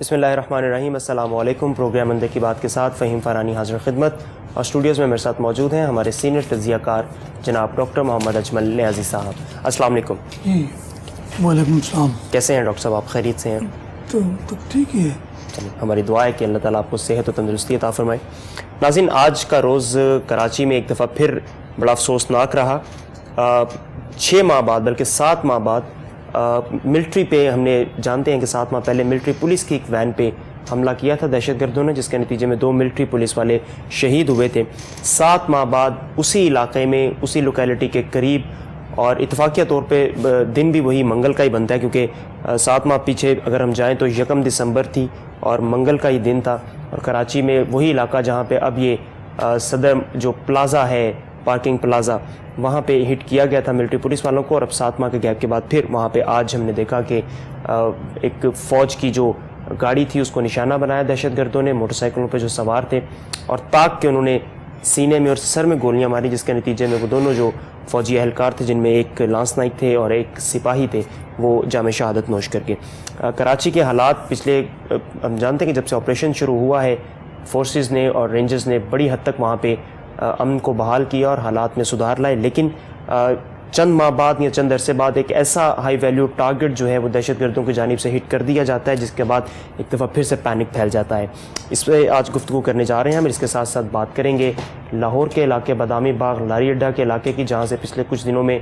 بسم اللہ الرحمن الرحیم. السلام علیکم. پروگرام اندر کی بات کے ساتھ فہیم فرانی حاضر خدمت، اور اسٹوڈیوز میں میرے ساتھ موجود ہیں ہمارے سینئر تجزیہ کار جناب ڈاکٹر محمد اجمل نیازی صاحب. السلام علیکم. جی وعلیکم السلام. کیسے ہیں ڈاکٹر صاحب؟ آپ خیریت سے ہیں؟ تو ٹھیک ہی ہے. چلیے، ہماری دعا ہے کہ اللہ تعالیٰ آپ کو صحت و تندرستی عطا فرمائے. ناظرین، آج کا روز کراچی میں ایک دفعہ پھر بڑا افسوسناک رہا. 6 ماہ بعد، بلکہ 7 ماہ بعد ملٹری پہ، ہم نے جانتے ہیں کہ 7 ماہ پہلے ملٹری پولیس کی ایک وین پہ حملہ کیا تھا دہشت گردوں نے، جس کے نتیجے میں 2 ملٹری پولیس والے شہید ہوئے تھے. 7 ماہ بعد اسی علاقے میں، اسی لوکیلٹی کے قریب، اور اتفاقیہ طور پہ دن بھی وہی منگل کا ہی بنتا ہے، کیونکہ 7 ماہ پیچھے اگر ہم جائیں تو 1 دسمبر تھی اور منگل کا ہی دن تھا. اور کراچی میں وہی علاقہ جہاں پہ اب یہ صدر جو پلازا ہے، پارکنگ پلازا، وہاں پہ ہٹ کیا گیا تھا ملٹری پولیس والوں کو. اور اب 7 ماہ کے گیپ کے بعد پھر وہاں پہ آج ہم نے دیکھا کہ ایک فوج کی جو گاڑی تھی اس کو نشانہ بنایا دہشت گردوں نے، موٹر سائیکلوں پہ جو سوار تھے، اور تاک کے انہوں نے سینے میں اور سر میں گولیاں ماری، جس کے نتیجے میں وہ دونوں جو فوجی اہلکار تھے، جن میں ایک لانس نائک تھے اور ایک سپاہی تھے، وہ جام شہادت نوش کر کے. کراچی کے حالات پچھلے، ہم جانتے ہیں کہ جب سے آپریشن شروع ہوا ہے، فورسز نے اور رینجرز نے بڑی حد تک وہاں پہ امن کو بحال کیا اور حالات میں سدھار لائے. لیکن چند ماہ بعد یا چند عرصے بعد ایک ایسا ہائی ویلیو ٹارگٹ جو ہے وہ دہشت گردوں کی جانب سے ہٹ کر دیا جاتا ہے، جس کے بعد ایک دفعہ پھر سے پینک پھیل جاتا ہے. اس پہ آج گفتگو کرنے جا رہے ہیں ہم. اس کے ساتھ ساتھ بات کریں گے لاہور کے علاقے بادامی باغ لاری اڈا کے علاقے کی، جہاں سے پچھلے کچھ دنوں میں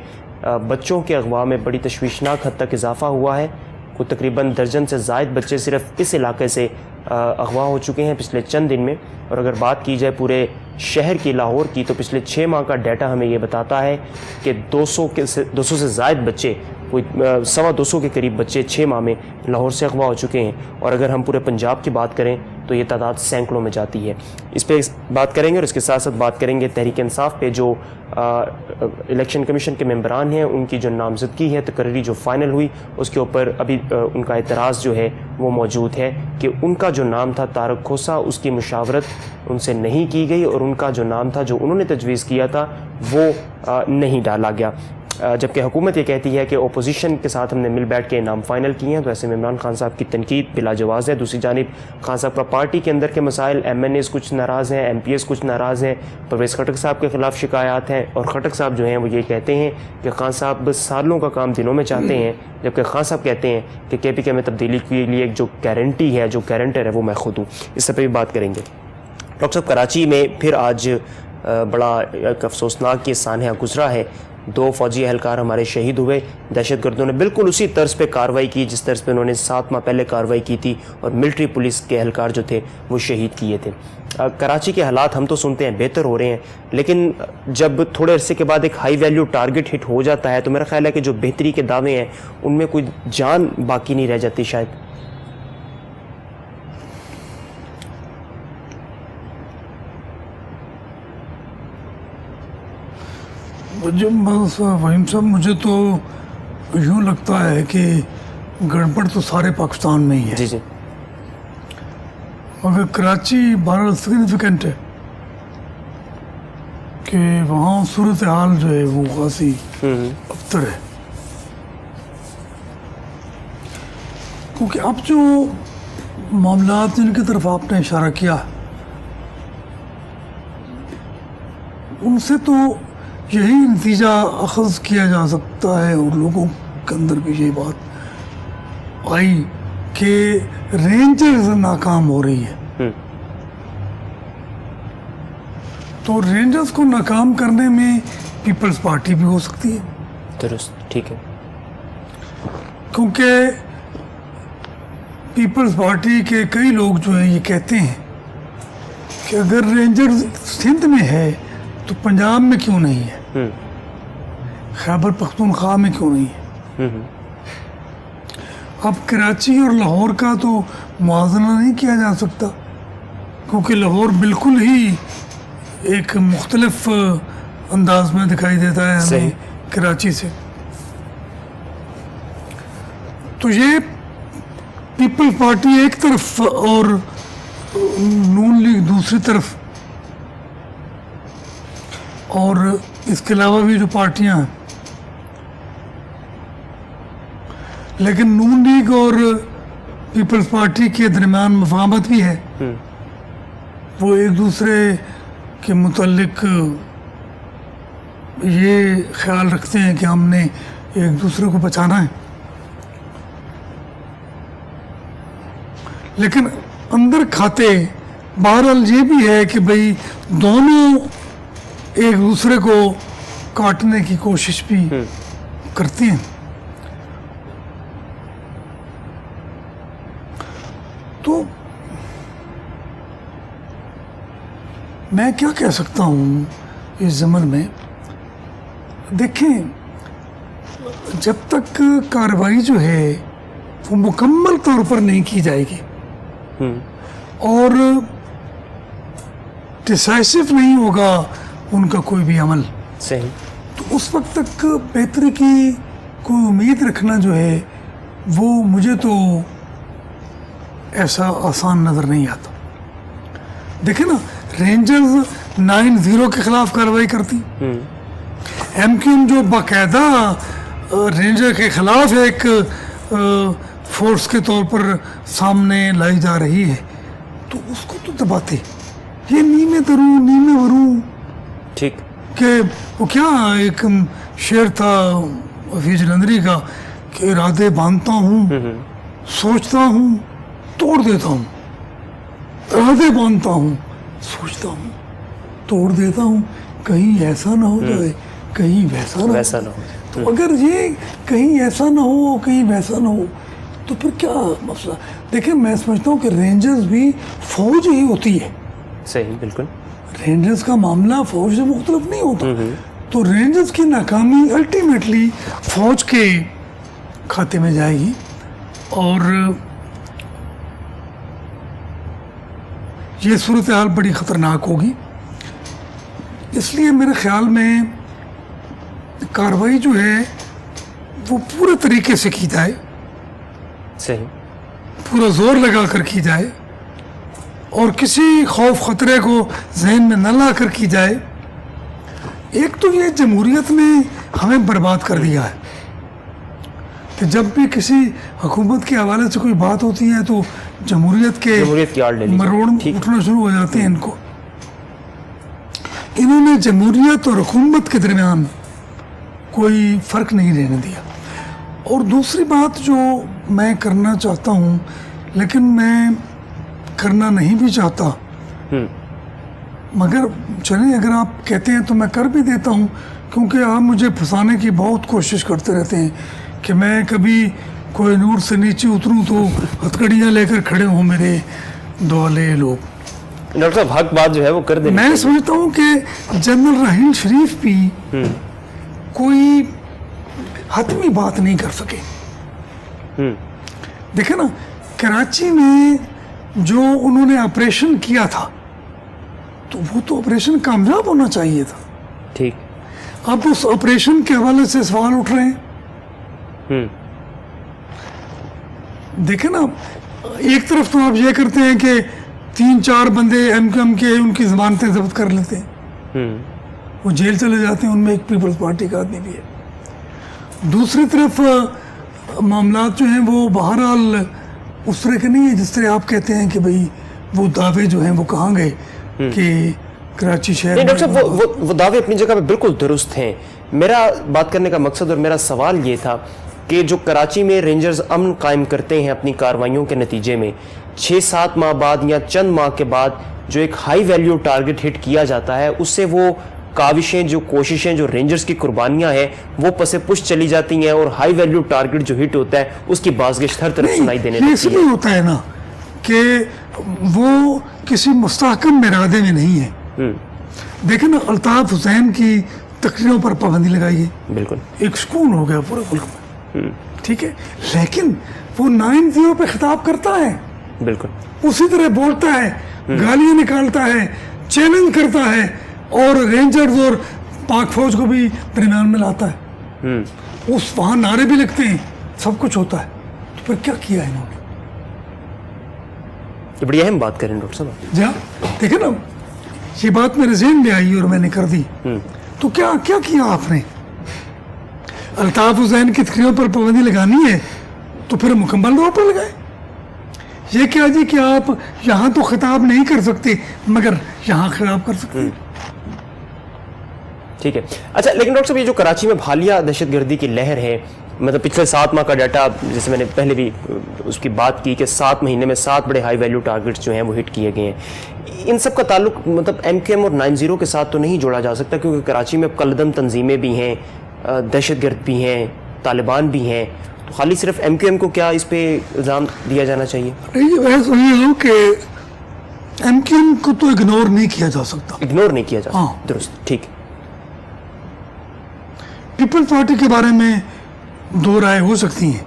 بچوں کے اغوا میں بڑی تشویشناک حد تک اضافہ ہوا ہے. کوئی تقریباً درجن سے زائد بچے صرف اس علاقے سے اغوا ہو چکے ہیں پچھلے چند دن میں. اور اگر بات کی جائے پورے شہر کی، لاہور کی، تو پچھلے 6 ماہ کا ڈیٹا ہمیں یہ بتاتا ہے کہ 200 سے زائد بچے، کوئی 225 کے قریب بچے 6 ماہ میں لاہور سے اغوا ہو چکے ہیں. اور اگر ہم پورے پنجاب کی بات کریں تو یہ تعداد سینکڑوں میں جاتی ہے. اس پہ بات کریں گے، اور اس کے ساتھ ساتھ بات کریں گے تحریک انصاف پہ جو الیکشن کمیشن کے ممبران ہیں، ان کی جو نامزدگی ہے تقرری جو فائنل ہوئی، اس کے اوپر ابھی ان کا اعتراض جو ہے وہ موجود ہے کہ ان کا جو نام تھا طارق کھوسا، اس کی مشاورت ان سے نہیں کی گئی، اور ان کا جو نام تھا جو انہوں نے تجویز کیا تھا وہ نہیں ڈالا گیا. جبکہ حکومت یہ کہتی ہے کہ اپوزیشن کے ساتھ ہم نے مل بیٹھ کے نام فائنل کیے ہیں. تو ایسے میں عمران خان صاحب کی تنقید بلا جواز ہے. دوسری جانب خان صاحب کا پارٹی کے اندر کے مسائل، ایم این ایز کچھ ناراض ہیں، ایم پی ایز کچھ ناراض ہیں، پرویز خٹک صاحب کے خلاف شکایات ہیں. اور خٹک صاحب جو ہیں وہ یہ کہتے ہیں کہ خان صاحب سالوں کا کام دنوں میں چاہتے ہیں، جبکہ خان صاحب کہتے ہیں کہ کے پی کے میں تبدیلی کے لیے ایک جو گارنٹی ہے، جو گارنٹر ہے، وہ میں خود ہوں. اس سے پہ بھی بات کریں گے. ڈاکٹر صاحب، کراچی میں پھر آج بڑا ایک افسوسناک یہ سانحہ گزرا ہے. 2 فوجی اہلکار ہمارے شہید ہوئے. دہشت گردوں نے بالکل اسی طرز پہ کارروائی کی جس طرز پہ انہوں نے 7 ماہ پہلے کارروائی کی تھی، اور ملٹری پولیس کے اہلکار جو تھے وہ شہید کیے تھے. کراچی کے حالات ہم تو سنتے ہیں بہتر ہو رہے ہیں، لیکن جب تھوڑے عرصے کے بعد ایک ہائی ویلیو ٹارگٹ ہٹ ہو جاتا ہے تو میرا خیال ہے کہ جو بہتری کے دعوے ہیں ان میں کوئی جان باقی نہیں رہ جاتی شاید. فہیم صاحب، مجھے تو یوں لگتا ہے کہ گڑبڑ تو سارے پاکستان میں ہی ہے. جی جی. مگر کراچی بہرحال سگنیفیکنٹ ہے کہ وہاں صورتحال جو ہے وہ خاصی ابتر ہے. کیونکہ اب جو معاملات جن کی طرف آپ نے اشارہ کیا، ان سے تو یہی نتیجہ اخذ کیا جا سکتا ہے، اور لوگوں کے اندر بھی یہ بات آئی کہ رینجرز ناکام ہو رہی ہے. تو رینجرز کو ناکام کرنے میں پیپلز پارٹی بھی ہو سکتی ہے. درست، ٹھیک ہے. کیونکہ پیپلز پارٹی کے کئی لوگ جو ہیں یہ کہتے ہیں کہ اگر رینجرز سندھ میں ہے تو پنجاب میں کیوں نہیں ہے، خیبر پختونخوا میں کیوں نہیں ہے. اب کراچی اور لاہور کا تو موازنہ نہیں کیا جا سکتا، کیونکہ لاہور بالکل ہی ایک مختلف انداز میں دکھائی دیتا ہے ہمیں کراچی سے. تو یہ پیپل پارٹی ایک طرف اور نون لیگ دوسری طرف، اور اس کے علاوہ بھی جو پارٹیاں ہیں، لیکن نون لیگ اور پیپلز پارٹی کے درمیان مفاہمت بھی ہے. وہ ایک دوسرے کے متعلق یہ خیال رکھتے ہیں کہ ہم نے ایک دوسرے کو بچانا ہے, لیکن اندر کھاتے بہرحال یہ بھی ہے کہ بھئی دونوں ایک دوسرے کو کاٹنے کی کوشش بھی کرتے ہیں. تو میں کیا کہہ سکتا ہوں اس زمن میں, دیکھیں جب تک کارروائی جو ہے وہ مکمل طور پر نہیں کی جائے گی اور ڈسائسو نہیں ہوگا ان کا کوئی بھی عمل, صحیح, تو اس وقت تک بہتری کی کوئی امید رکھنا جو ہے وہ مجھے تو ایسا آسان نظر نہیں آتا. دیکھیں نا, رینجرز 9-0 کے خلاف کارروائی کرتی, ایم کیو ایم جو باقاعدہ رینجر کے خلاف ایک فورس کے طور پر سامنے لائی جا رہی ہے, تو اس کو تو دباتے. یہ نیمے دروں نیمے وروں, ٹھیک, کہ وہ کیا ایک شعر تھا حفیظ جلندری کا کہ ارادے باندھتا ہوں, سوچتا ہوں, توڑ دیتا ہوں. ارادے باندھتا ہوں, سوچتا ہوں, توڑ دیتا ہوں, کہیں ایسا نہ ہو جائے, کہیں ویسا نہ ہو. تو اگر یہ کہیں ایسا نہ ہو, کہیں ویسا نہ ہو, تو پھر کیا مسئلہ. دیکھیں میں سمجھتا ہوں کہ رینجرز بھی فوج ہی ہوتی ہے. صحیح, بالکل. رینجرز کا معاملہ فوج سے مختلف نہیں ہوتا. تو رینجرز کی ناکامی الٹیمیٹلی فوج کے کھاتے میں جائے گی, اور یہ صورتحال بڑی خطرناک ہوگی. اس لیے میرے خیال میں کارروائی جو ہے وہ پورے طریقے سے کی جائے, صحیح, پورا زور لگا کر کی جائے, اور کسی خوف خطرے کو ذہن میں نہ لا کر کی جائے. ایک تو یہ جمہوریت نے ہمیں برباد کر دیا ہے کہ جب بھی کسی حکومت کے حوالے سے کوئی بات ہوتی ہے تو جمہوریت کی آڑ لے مروڑ اٹھنا شروع ہو جاتے ہیں. ان کو, انہوں نے جمہوریت اور حکومت کے درمیان کوئی فرق نہیں رہنے دیا. اور دوسری بات جو میں کرنا چاہتا ہوں, لیکن میں کرنا نہیں بھی چاہتا, مگر چلیں اگر آپ کہتے ہیں تو میں کر بھی دیتا ہوں, کیونکہ آپ مجھے پھنسانے کی بہت کوشش کرتے رہتے ہیں کہ میں کبھی کوہ نور سے نیچے اتروں تو ہتھکڑیاں لے کر کھڑے ہوں میرے دوالے لوگ. ڈاکٹر صاحب حق بات جو ہے وہ کر دیں. میں سمجھتا ہوں کہ جنرل راحیل شریف بھی کوئی حتمی بات نہیں کر سکے. دیکھیں نا, کراچی میں جو انہوں نے آپریشن کیا تھا تو وہ تو آپریشن کامیاب ہونا چاہیے تھا. ٹھیک, اب اس آپریشن کے حوالے سے سوال اٹھ رہے ہیں. دیکھیں نا, ایک طرف تو آپ یہ کرتے ہیں کہ 3-4 بندے ایم کیو ایم کے ان کی ضمانتیں ضبط کر لیتے ہیں, وہ جیل چلے جاتے ہیں, ان میں ایک پیپلز پارٹی کا آدمی بھی ہے. دوسری طرف معاملات جو ہیں وہ بہرحال اس طرح کے نہیں ہیں جس طرح آپ کہتے ہیں کہ بھئی وہ دعوے جو ہیں وہ کہاں گئے کہ کراچی شہر. نہیں ڈاکٹر صاحب, وہ دعوے اپنی جگہ پہ بالکل درست ہیں. میرا بات کرنے کا مقصد اور میرا سوال یہ تھا کہ جو کراچی میں رینجرز امن قائم کرتے ہیں اپنی کارروائیوں کے نتیجے میں 6-7 ماہ بعد یا چند ماہ کے بعد جو ایک ہائی ویلیو ٹارگٹ ہٹ کیا جاتا ہے, اس سے وہ کاوشیں, جو کوششیں, جو رینجرز کی قربانیاں ہیں وہ پس پش چلی جاتی ہیں, اور ہائی ویلیو ٹارگٹ جو ہٹ ہوتا ہے اس کی بازگشت ہر طرف سنائی دینے لگتی ہے. اس لیے ہوتا ہے نا کہ وہ کسی مستحکم ارادے میں نہیں ہے. دیکھیں نا, الطاف حسین کی تقریروں پر پابندی لگائی ہے, بالکل ایک سکون ہو گیا پورے ملک میں, ٹھیک ہے, لیکن وہ 9-0 پہ خطاب کرتا ہے, بالکل اسی طرح بولتا ہے, گالیاں نکالتا ہے, چیلنج کرتا ہے, اور رینجرز اور پاک فوج کو بھی درمیان میں لاتا ہے. اس وہاں نعرے بھی لگتے ہیں, سب کچھ ہوتا ہے, تو پھر کیا کیا ہے انہوں نے؟ یہ بڑی اہم بات کریں ڈاکٹر صاحب. جی دیکھیں نا, یہ بات میرے ذہن میں آئی اور میں نے کر دی. تو کیا کیا آپ نے؟ الطاف حسین کی تقریروں پر پابندی لگانی ہے تو پھر مکمل طور پر لگائے. یہ کیا جی کہ آپ یہاں تو خطاب نہیں کر سکتے مگر یہاں خطاب کر سکتے ہیں. ٹھیک ہے. اچھا لیکن ڈاکٹر صاحب یہ جو کراچی میں حالیہ دہشت گردی کی لہر ہے, مطلب پچھلے 7 ماہ کا ڈیٹا جیسے میں نے پہلے بھی اس کی بات کی کہ 7 مہینے میں 7 بڑے ہائی ویلیو ٹارگٹس جو ہیں وہ ہٹ کیے گئے ہیں, ان سب کا تعلق مطلب ایم کیو ایم اور 90 کے ساتھ تو نہیں جوڑا جا سکتا, کیونکہ کراچی میں قلدم تنظیمیں بھی ہیں, دہشت گرد بھی ہیں, طالبان بھی ہیں, تو خالی صرف ایم کیو ایم کو کیا اس پہ الزام دیا جانا چاہیے؟ یہ کہ ایم کیو ایم کو تو اگنور نہیں کیا جا سکتا, اگنور نہیں کیا جا سکتا. ہاں. درست, ٹھیک. پیپلز پارٹی کے بارے میں 2 رائے ہو سکتی ہیں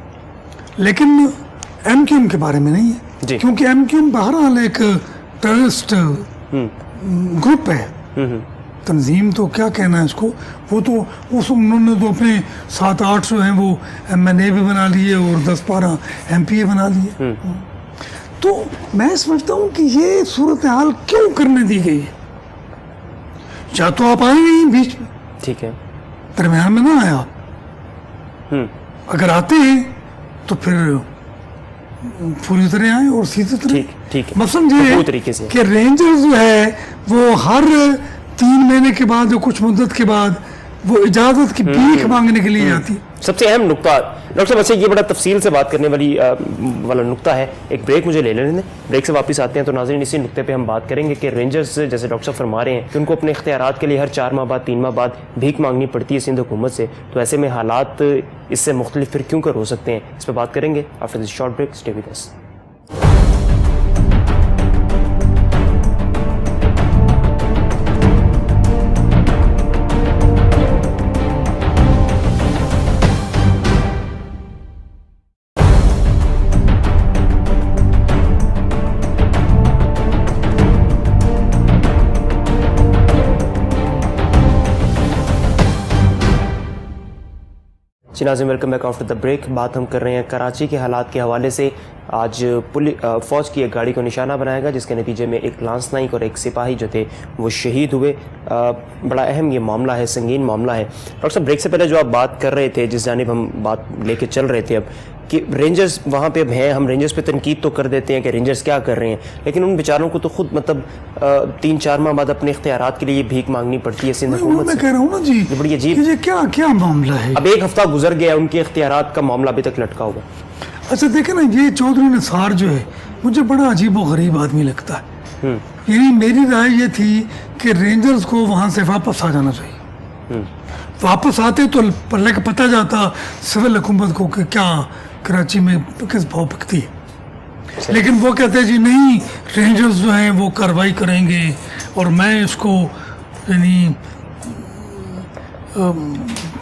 لیکن ایم کیو ایم کے بارے میں نہیں ہے جی. کیونکہ ایم کیو ایم بہرحال ایک ٹیررسٹ گروپ ہے, تنظیم تو کیا کہنا ہے اس کو, وہ تو انہوں نے تو اپنے 7-8 جو ہیں وہ ایم این اے بھی بنا لیے اور 10-12 ایم پی اے بنا لیے. تو میں سمجھتا ہوں کہ یہ صورتحال کیوں کرنے دی گئی ہے, یا تو آپ آئے نہیں بیچ میں, ٹھیک ہے, درمیان میں نہ آیا, اگر آتے ہیں تو پھر پوری طرح آئے اور سیدھی طرح. ٹھیک ہے, مثلاً طریقے سے یہ کہ رینجرز جو ہے وہ ہر 3 مہینے کے بعد یا کچھ مدت کے بعد وہ اجازت کی بھیک مانگنے کے لیے آتی ہے. سب سے اہم نقطہ ڈاکٹر صاحب, اچھا یہ بڑا تفصیل سے بات کرنے والا نقطہ ہے, ایک بریک مجھے لے لینے دیں, بریک سے واپس آتے ہیں تو ناظرین اسی نقطے پہ ہم بات کریں گے کہ رینجرز جیسے ڈاکٹر صاحب فرما رہے ہیں کہ ان کو اپنے اختیارات کے لیے ہر 4 ماہ بعد 3 ماہ بعد بھیک مانگنی پڑتی ہے سندھ حکومت سے, تو ایسے میں حالات اس سے مختلف پھر کیوں کر ہو سکتے ہیں, اس پہ بات کریں گے after this short break. Stay with us. جی ناظرین, welcome back after the break. بات ہم کر رہے ہیں کراچی کے حالات کے حوالے سے. آج فوج کی ایک گاڑی کو نشانہ بنایا گیا جس کے نتیجے میں ایک لانس نائک اور ایک سپاہی جو تھے وہ شہید ہوئے. بڑا اہم یہ معاملہ ہے, سنگین معاملہ ہے. ڈاکٹر صاحب بریک سے پہلے جو آپ بات کر رہے تھے, جس جانب ہم بات لے کے چل رہے تھے اب, کہ رینجرز وہاں پہ اب ہیں, ہم رینجرز پہ تنقید تو کر دیتے ہیں کہ رینجرز کیا کر رہے ہیں, لیکن ان بیچاروں کو تو خود مطلب 3-4 ماہ بعد اپنے اختیارات کے لیے بھیک مانگنی پڑتی ہے سندھ حکومت سے. میں کہہ رہا ہوں نا جی, یہ بڑی عجیب, یہ کیا معاملہ ہے. اب 1 ہفتہ گزر گیا, ان کے اختیارات کا معاملہ ابھی تک لٹکا ہوا. اچھا دیکھیں نا, یہ چودھری نثار جو ہے مجھے بڑا عجیب و غریب آدمی لگتا ہے. یعنی میری رائے یہ تھی کہ رینجرز کو وہاں سے واپس آ جانا چاہیے. واپس آتے تو پلے کا پتہ جاتا سول حکومت کو کہ کیا کراچی میں کس بھاؤ بکتی ہے. لیکن وہ کہتے ہیں جی نہیں, رینجرز جو ہیں وہ کارروائی کریں گے اور میں اس کو یعنی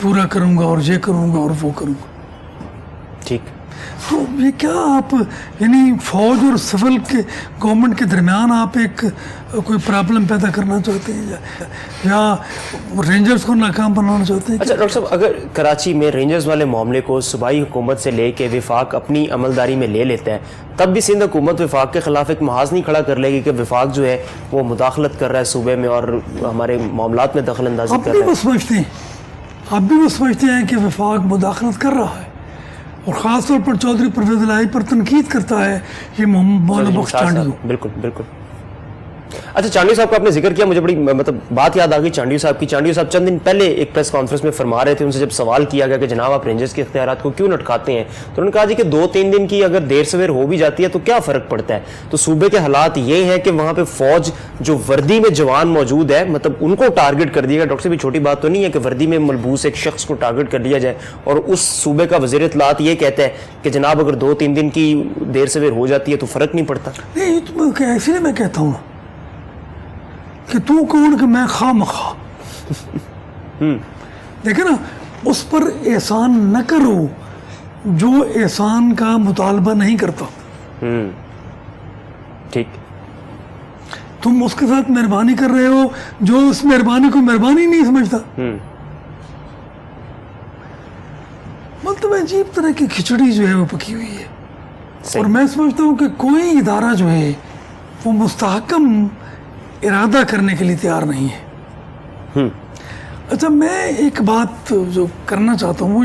پورا کروں گا اور یہ کروں گا اور وہ کروں گا. ٹھیک, تو یہ کیا آپ یعنی فوج اور سول کے گورنمنٹ کے درمیان آپ ایک کوئی پرابلم پیدا کرنا چاہتے ہیں یا رینجرز کو ناکام بنانا چاہتے ہیں؟ اچھا ڈاکٹر صاحب, اگر کراچی میں رینجرز والے معاملے کو صوبائی حکومت سے لے کے وفاق اپنی عملداری میں لے لیتا ہے, تب بھی سندھ حکومت وفاق کے خلاف ایک محاذ نہیں کھڑا کر لے گی کہ وفاق جو ہے وہ مداخلت کر رہا ہے صوبے میں اور ہمارے معاملات میں دخل اندازی کر رہا ہے. آپ بھی وہ سمجھتے ہیں کہ وفاق مداخلت کر رہا ہے, اور خاص طور پر چودھری پرویز الہی پر تنقید کرتا ہے یہ مولانا بخش چانڈیو. بالکل بالکل. اچھا چانڈیو صاحب کا آپ نے ذکر کیا, مجھے بڑی مطلب بات یاد آ گئی چانڈیو صاحب کی. چانڈیو صاحب چند دن پہلے ایک پریس کانفرنس میں فرما رہے تھے, ان سے جب سوال کیا گیا کہ جناب آپ رینجرز کے اختیارات کو کیوں لٹکاتے ہیں, تو انہوں نے کہا جی کہ 2-3 دن کی اگر دیر سویر ہو بھی جاتی ہے تو کیا فرق پڑتا ہے. تو صوبے کے حالات یہ ہیں کہ وہاں پہ فوج جو وردی میں جوان موجود ہے, مطلب ان کو ٹارگٹ کر دیا گیا. ڈاکٹر صاحب یہ چھوٹی بات تو نہیں ہے کہ وردی میں ملبوس ایک شخص کو ٹارگٹ کر لیا جائے, اور اس صوبے کا وزیر اطلاعات یہ کہتا ہے کہ جناب اگر 2-3 دن کی دیر سویر ہو جاتی ہے تو فرق نہیں پڑتا. نہیں تو ایسے لیے میں کہتا ہوں کہ تو کون کہ میں خواہ مخواہ دیکھیں نا, اس پر احسان نہ کرو جو احسان کا مطالبہ نہیں کرتا. ٹھیک, تم اس کے ساتھ مہربانی کر رہے ہو جو اس مہربانی کو مہربانی نہیں سمجھتا. مطلب عجیب طرح کی کھچڑی جو ہے وہ پکی ہوئی ہے. اور میں سمجھتا ہوں کہ کوئی ادارہ جو ہے وہ مستحکم ارادہ کرنے کے لیے تیار نہیں ہے. اچھا میں ایک بات جو کرنا چاہتا ہوں وہ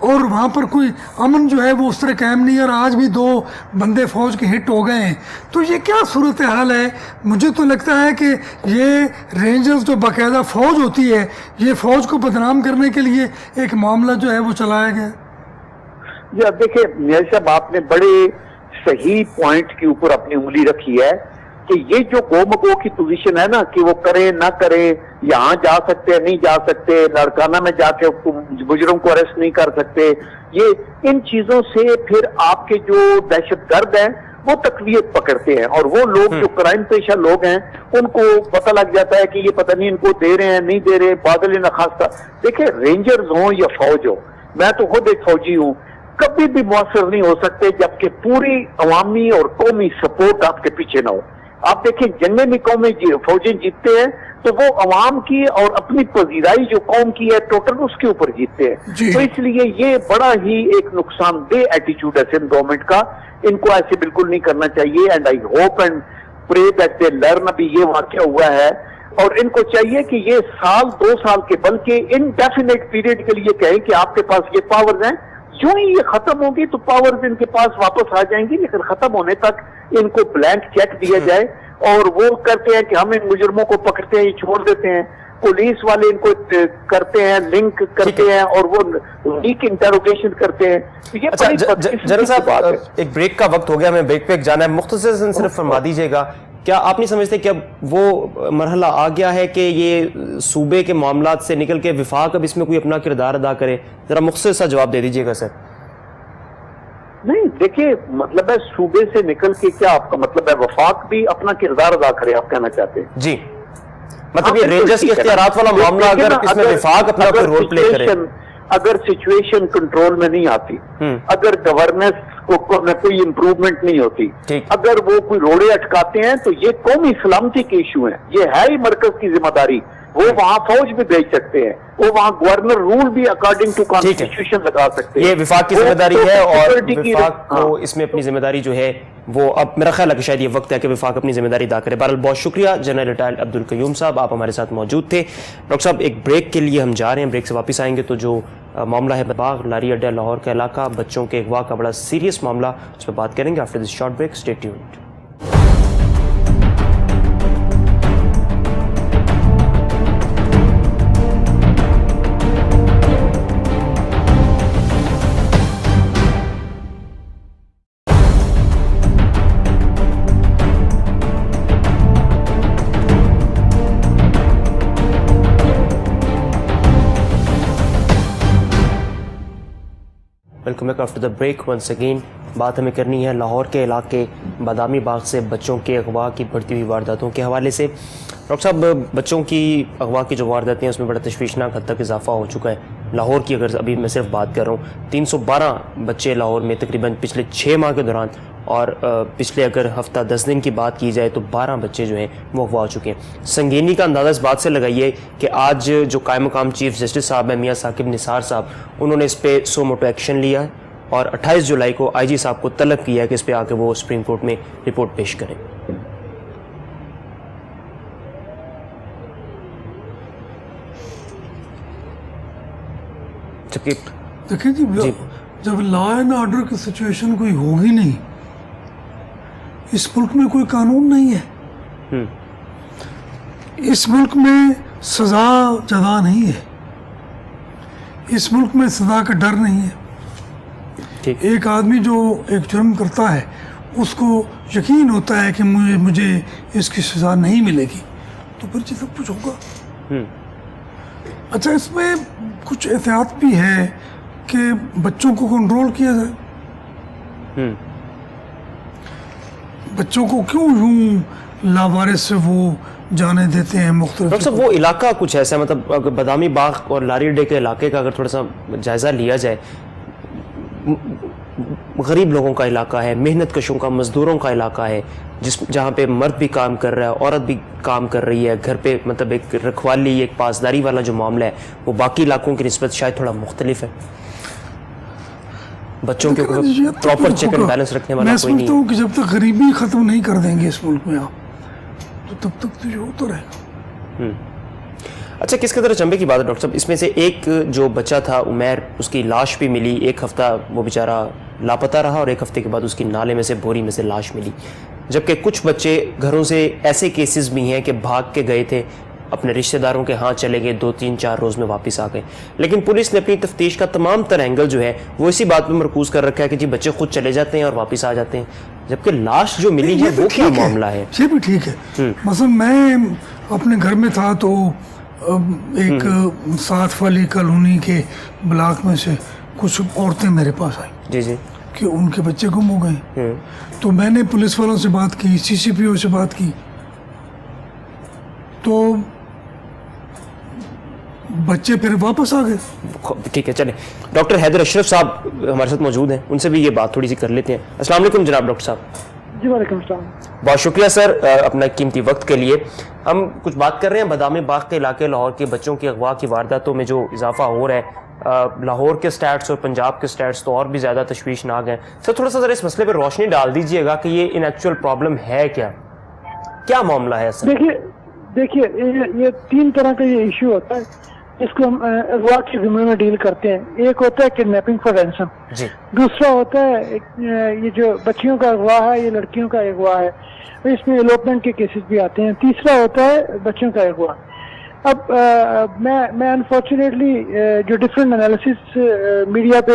اور وہاں پر کوئی امن جو ہے وہ اس طرح قائم نہیں ہے، اور آج بھی 2 بندے فوج کے ہٹ ہو گئے ہیں، تو یہ کیا صورتحال ہے؟ مجھے تو لگتا ہے کہ یہ رینجرز جو باقاعدہ فوج ہوتی ہے، یہ فوج کو بدنام کرنے کے لیے ایک معاملہ جو ہے وہ چلایا گیا۔ جی اب دیکھیں میاں صاحب، آپ نے بڑے صحیح پوائنٹ کے اوپر اپنی انگلی رکھی ہے کہ یہ جو گو مگو کی پوزیشن ہے نا کہ وہ کریں نہ کریں، یہاں جا سکتے نہیں جا سکتے، لاڑکانہ میں جا کے مجرم کو اریسٹ نہیں کر سکتے، یہ ان چیزوں سے پھر آپ کے جو دہشت گرد ہیں وہ تقویت پکڑتے ہیں، اور وہ لوگ جو کرائم پیشہ لوگ ہیں ان کو پتہ لگ جاتا ہے کہ یہ پتہ نہیں ان کو دے رہے ہیں نہیں دے رہے، بادل نخواستہ۔ دیکھیں رینجرز ہوں یا فوج ہو، میں تو خود ایک فوجی ہوں، کبھی بھی مؤثر نہیں ہو سکتے جبکہ پوری عوامی اور قومی سپورٹ آپ کے پیچھے نہ ہو۔ آپ دیکھیں جنگیں میں قومی فوجیں جیتتے ہیں تو وہ عوام کی اور اپنی پذیرائی جو قوم کی ہے ٹوٹل اس کے اوپر جیتتے ہیں، تو اس لیے یہ بڑا ہی ایک نقصان دہ ایٹیچیوڈ ہے سندھ گورنمنٹ کا، ان کو ایسے بالکل نہیں کرنا چاہیے۔ اینڈ آئی ہوپ اینڈ پرے دیٹ دے لرن، ابھی یہ واقعہ ہوا ہے اور ان کو چاہیے کہ یہ 1-2 سال کے بلکہ انڈیفینٹ پیریڈ کے لیے کہیں کہ آپ کے پاس یہ پاورز ہیں، جو ہی یہ ختم ہوگی تو پاورز ان کے پاس واپس آ جائیں گی، لیکن ختم ہونے تک ان کو بلینک چیک دیا جائے، اور وہ کرتے ہیں کہ ہم ان مجرموں کو پکڑتے ہیں یہ چھوڑ دیتے ہیں، پولیس والے ان کو کرتے ہیں لنک کرتے ہیں اور وہ لیک انٹروگیشن کرتے ہیں۔ جنرل صاحب ایک بریک کا وقت ہو گیا، ہمیں بریک پہ جانا ہے، مختصراً صرف فرما دیجیے گا کیا آپ نہیں سمجھتے کہ اب وہ مرحلہ آ گیا ہے کہ یہ صوبے کے معاملات سے نکل کے وفاق اب اس میں کوئی اپنا کردار ادا کرے؟ ذرا مختصر سا جواب دے دیجیے گا سر۔ نہیں دیکھیے مطلب ہے صوبے سے نکل کے کیا آپ کا مطلب ہے وفاق بھی اپنا کردار ادا کرے، آپ کہنا چاہتے ہیں؟ جی مطلب یہ رینجرز کے اختیارات والا معاملہ اگر اس میں وفاق اپنا کوئی رول پلے کرے، اگر سچویشن کنٹرول میں نہیں آتی، اگر گورننس میں کوئی امپروومنٹ نہیں ہوتی، اگر وہ کوئی روڑے اٹکاتے ہیں تو یہ قومی سلامتی کے ایشو ہیں، یہ ہے ہی مرکز کی ذمہ داری، وہ وہاں فوج بھی بھیج سکتے ہیں، وہ وہاں گورنر رول بھی اکارڈنگ ٹو کانسٹیٹیوشن لگا سکتے ہیں، یہ وفاق کی ذمہ داری ہے اور وفاق کو اس میں اپنی ذمہ داری جو ہے وہ اب میرا خیال ہے کہ شاید یہ وقت ہے کہ وفاق اپنی ذمہ داری ادا کرے۔ بہرحال بہت شکریہ جنرل ریٹائرڈ عبدالقیوم صاحب، آپ ہمارے ساتھ موجود تھے۔ ڈاکٹر صاحب ایک بریک کے لیے ہم جا رہے ہیں، بریک سے واپس آئیں گے تو جو معاملہ ہے باغ لاری اڈا لاہور کا علاقہ، بچوں کے اغوا کا بڑا سیریس معاملہ، اس پہ بات کریں گے after this short break, stay tuned. Welcome back after the break once again. بات ہمیں کرنی ہے لاہور کے علاقے بادامی باغ سے بچوں کے اغوا کی بڑھتی ہوئی وارداتوں کے حوالے سے۔ ڈاکٹر صاحب بچوں کی اغوا کی جو وارداتیں ہیں اس میں بڑا تشویشناک حد تک اضافہ ہو چکا ہے۔ لاہور کی اگر ابھی میں صرف بات کر رہا ہوں 312 بچے لاہور میں تقریباً پچھلے 6 ماہ کے دوران، اور پچھلے اگر ہفتہ 10 دن کی بات کی جائے تو 12 بچے جو ہیں وہ اغوا ہو چکے ہیں۔ سنگینی کا اندازہ اس بات سے لگائیے کہ آج جو قائم مقام چیف جسٹس صاحب ہیں میاں ثاقب نثار صاحب، انہوں نے اس پہ سو موٹو ایکشن لیا ہے اور 28 جولائی کو آئی جی صاحب کو طلب کیا ہے کہ اس پہ آ کے وہ سپریم کورٹ میں رپورٹ پیش کریں۔ دیکھیں جی جب لا اینڈ آرڈر کی سچویشن کوئی ہوگی نہیں، اس ملک میں کوئی قانون نہیں ہے، اس ملک میں سزا جزا نہیں ہے، اس ملک میں سزا کا ڈر نہیں ہے۔ ایک آدمی جو ایک جرم کرتا ہے اس کو یقین ہوتا ہے کہ مجھے اس کی سزا نہیں ملے گی، تو پھر یہ سب کچھ ہوگا۔ اچھا اس میں کچھ احتیاط بھی ہے کہ بچوں کو کنٹرول کیا جائے، بچوں کو کیوں یوں لاوارث سے وہ جانے دیتے ہیں مختلف۔ ڈاکٹر صاحب وہ علاقہ کچھ ایسا ہے، مطلب اگر بادامی باغ اور لاری اڈے کے علاقے کا اگر تھوڑا سا جائزہ لیا جائے، غریب لوگوں کا علاقہ ہے، محنت کشوں کا، مزدوروں کا علاقہ ہے، جہاں پہ مرد بھی کام کر رہا ہے، عورت بھی کام کر رہی ہے گھر پہ، مطلب ایک رکھوالی ایک پاسداری والا جو معاملہ ہے وہ باقی علاقوں کی نسبت شاید تھوڑا مختلف ہے، بچوں کے اوپر پراپر چیک اینڈ بیلنس رکھنے والا کوئی نہیں ہے۔ میں سمجھتا ہوں کہ جب تک غریبی ختم نہیں کر دیں گے اس ملک میں آپ، تو تب تک تو یہ ہوتا رہے گا۔ اچھا کس قدر چنبے کی بات ہے ڈاکٹر صاحب, اس میں سے ایک جو بچہ تھا عمیر, اس کی لاش بھی ملی, ایک ہفتہ وہ بیچارہ لاپتہ رہا اور ایک ہفتے کے بعد اس کی نالے میں سے بوری میں سے لاش ملی, جبکہ کچھ بچے گھروں سے ایسے کیسز بھی ہیں کہ بھاگ کے گئے تھے, اپنے رشتہ داروں کے ہاں چلے گئے, 2-3-4 روز میں واپس آ گئے, لیکن پولیس نے اپنی تفتیش کا تمام تر اینگل جو ہے وہ اسی بات پہ مرکوز کر رکھا ہے کہ جی بچے خود چلے جاتے ہیں اور واپس آ جاتے ہیں, جبکہ لاش جو ملی ہے وہ کیا معاملہ ہے؟ یہ بھی ٹھیک ہے. مثلا میں اپنے گھر میں تھا تو ایک 7 والی کالونی کے بلاک میں سے کچھ عورتیں میرے پاس آئیں جی جی کہ ان کے بچے گم ہو گئے. تو میں نے پولیس والوں سے بات کی, CCPO سے بات کی, تو بچے پھر واپس آ گئے. ٹھیک ہے چلیں, ڈاکٹر حیدر اشرف صاحب ہمارے ساتھ موجود ہیں, ان سے بھی یہ بات تھوڑی سی کر لیتے ہیں. السلام علیکم جناب ڈاکٹر صاحب. جی وعلیکم السلام. بہت شکریہ سر اپنا قیمتی وقت کے لیے. ہم کچھ بات کر رہے ہیں بادامی باغ کے علاقے لاہور کے بچوں کی اغوا کی وارداتوں میں جو اضافہ ہو رہا ہے, لاہور کے سٹیٹس اور پنجاب کے سٹیٹس تو اور بھی زیادہ تشویشناک ہیں. سر تھوڑا سا ذرا اس مسئلے پہ روشنی ڈال دیجئے گا کہ یہ ان ایکچوئل پرابلم ہے کیا معاملہ ہے سر؟ دیکھیے یہ 3 طرح کا یہ ایشو ہوتا ہے جس کو ہم اغوا کے ضمن میں ڈیل کرتے ہیں. ایک ہوتا ہے کڈنیپنگ فار رینسم, دوسرا ہوتا ہے یہ جو بچیوں کا اغوا ہے, یہ لڑکیوں کا اغوا ہے, اس میں ایلوپمنٹ کے کیسز بھی آتے ہیں, تیسرا ہوتا ہے بچوں کا اغوا. اب میں انفارچونیٹلی جو ڈفرینٹ انالیسس میڈیا پہ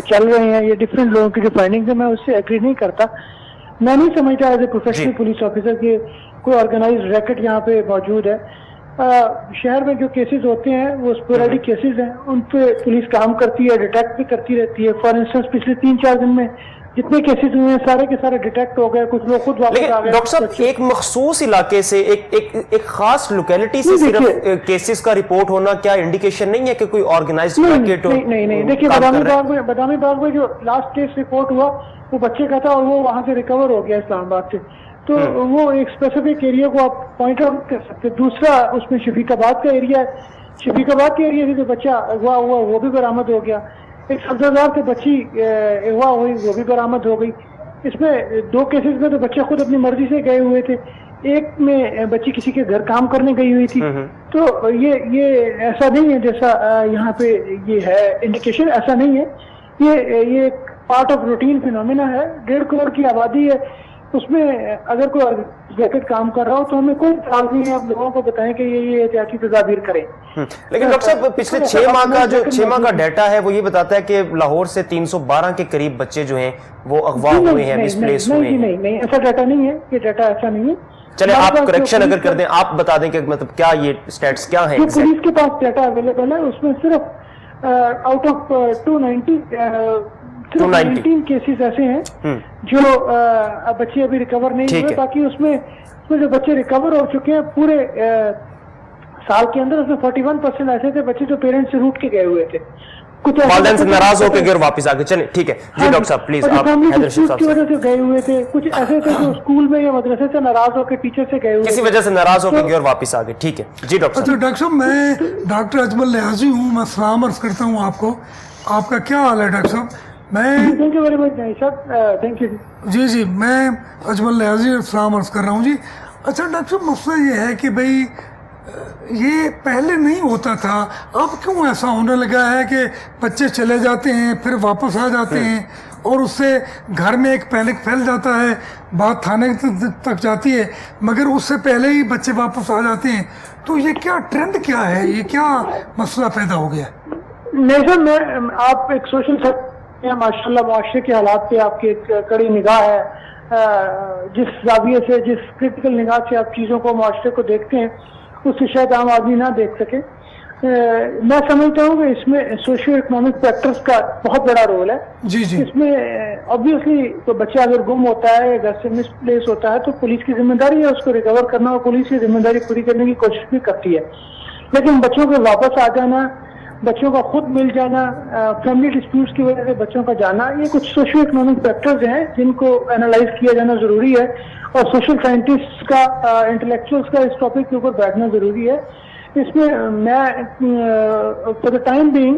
چل رہے ہیں, یہ ڈفرینٹ لوگوں کی جو فائنڈنگز ہیں, میں اس سے ایگری نہیں کرتا. میں نہیں سمجھتا as a professional police officer کہ کوئی آرگنائز ریکٹ یہاں پہ موجود ہے. شہر میں جو کیسز ہوتے ہیں وہ اسپوریڈک کیسز ہیں, ان پہ پولیس کام کرتی ہے, ڈیٹیکٹ بھی کرتی رہتی ہے. فار انسٹنس پچھلے 3-4 دن میں جتنے کیسز ہوئے ہیں سارے کے سارے ڈیٹیکٹ ہو گئے, کچھ لوگ خود واپس آ گئے. ڈاکٹر صاحب ایک مخصوص علاقے سے ایک خاص لوکیلٹی سے صرف کیسز کا رپورٹ ہونا کیا انڈیکیشن نہیں ہے کہ کوئی آرگنائزڈ ریکٹ ہو؟ نہیں. دیکھیے بادامی باغ میں جو لاسٹ کیس رپورٹ ہوا وہ بچے کا تھا اور وہ وہاں سے ریکور ہو گیا اسلام آباد سے, تو وہ ایک اسپیسیفک ایریا کو آپ پوائنٹ آؤٹ کر سکتے. دوسرا اس میں شفیق آباد کا ایریا ہے, شفیق آباد کے ایریا سے جو بچہ اغوا ہوا وہ بھی برآمد ہو گیا. ایک سبزہ سے بچی اغوا ہوئی وہ بھی برآمد ہو گئی. اس میں 2 کیسز میں تو بچے خود اپنی مرضی سے گئے ہوئے تھے, ایک میں بچی کسی کے گھر کام کرنے گئی ہوئی تھی. تو یہ ایسا نہیں ہے جیسا یہاں پہ یہ ہے انڈیکیشن, ایسا نہیں ہے. یہ پارٹ آف روٹین فینومینا ہے. 1.5 کروڑ کی آبادی ہے, اس میں اگر کوئی ریکٹ کام کر رہا ہو تو ہمیں کوئی اعتراض نہیں ہے, آپ لوگوں کو بتائیں کہ یہ احتیاطی تدابیر کریں. لیکن ڈاکٹر صاحب پچھلے 6 ماہ کا ڈیٹا ہے وہ یہ بتاتا ہے کہ لاہور سے 312 کے قریب بچے جو ہیں وہ اغوا ہوئے ہیں, مسپلیس ہوئے ہیں. نہیں ایسا ڈیٹا نہیں ہے, یہ ڈیٹا ایسا نہیں ہے. چلے آپ کریکشن اگر کر دیں, آپ بتا دیں کہ مطلب کیا یہ سٹیٹس کیا ہیں. پولیس کے پاس ڈیٹا اویلیبل ہے, اس میں صرف آؤٹ آف 219 کیسز ایسے ہیں جو بچے ابھی ریکور نہیں ہوئے. باقی اس میں جو بچے ریکور ہو چکے ہیں پورے سال کے اندر, اس میں 41% ایسے تھے بچے جو پیرنٹس سے روٹ کے گئے ہوئے تھے, کچھ والدین سے ناراض ہو کے گھر واپس آ گئے. چلیں ٹھیک ہے جی ڈاکٹر صاحب پلیز آپ حیدر اشرف صاحب کی وجہ سے گئے ہوئے تھے, کچھ ایسے تھے جو اسکول میں یا مدرسے سے ناراض ہو کے ٹیچر سے گئے ہوئے, کسی وجہ سے ناراض ہو کے گھر واپس آ گئے. ٹھیک ہے جی ڈاکٹر صاحب. ڈاکٹر صاحب میں ڈاکٹر اجمل نیازی ہوں, میں سلام عرض کرتا ہوں آپ کو. آپ کا کیا حال ہے ڈاکٹر صاحب؟ Thank you very much sir, thank you. جی میں اجمل نیازی سلام عرض کر رہا ہوں. جی اچھا ڈاکٹر صاحب مسئلہ یہ ہے کہ بھائی یہ پہلے نہیں ہوتا تھا, اب کیوں ایسا ہونے لگا ہے کہ بچے چلے جاتے ہیں پھر واپس آ جاتے ہیں اور اس سے گھر میں ایک پینک پھیل جاتا ہے, بات تھانے تک جاتی ہے مگر اس سے پہلے ہی بچے واپس آ جاتے ہیں. تو یہ کیا ٹرینڈ کیا ہے, یہ کیا مسئلہ پیدا ہو گیا؟ نہیں سر, میں آپ ایک سوشل سیکٹر ماشاء اللہ معاشرے کے حالات پہ آپ کی ایک کڑی نگاہ ہے, جس زاویے سے جس کرٹیکل نگاہ سے آپ چیزوں کو معاشرے کو دیکھتے ہیں اس سے شاید عام آدمی نہ دیکھ سکے. میں سمجھتا ہوں کہ اس میں سوشیو اکنامک فیکٹرز کا بہت بڑا رول ہے. اس میں obviously تو بچہ اگر گم ہوتا ہے, گھر سے مس پلیس ہوتا ہے, تو پولیس کی ذمہ داری ہے اس کو ریکور کرنا, اور پولیس کی ذمہ داری پوری کرنے کی کوشش بھی کرتی ہے. لیکن بچوں کے واپس آ جانا, بچوں کا خود مل جانا, فیملی ڈسپیوٹس کی وجہ سے بچوں کا جانا, یہ کچھ سوشیو اکنامک فیکٹرز ہیں جن کو انالائز کیا جانا ضروری ہے, اور سوشل سائنٹسٹ کا, انٹلیکچوئلس کا اس ٹاپک کے اوپر بیٹھنا ضروری ہے. اس میں میں فار دا ٹائم بینگ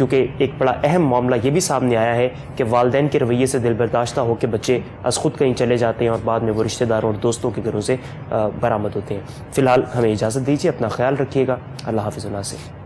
کیونکہ ایک بڑا اہم معاملہ یہ بھی سامنے آیا ہے کہ والدین کے رویے سے دل برداشتہ ہو کے بچے از خود کہیں چلے جاتے ہیں اور بعد میں وہ رشتہ داروں اور دوستوں کے گھروں سے برآمد ہوتے ہیں. فی الحال ہمیں اجازت دیجیے, اپنا خیال رکھیے گا. اللہ حافظ. ناصر.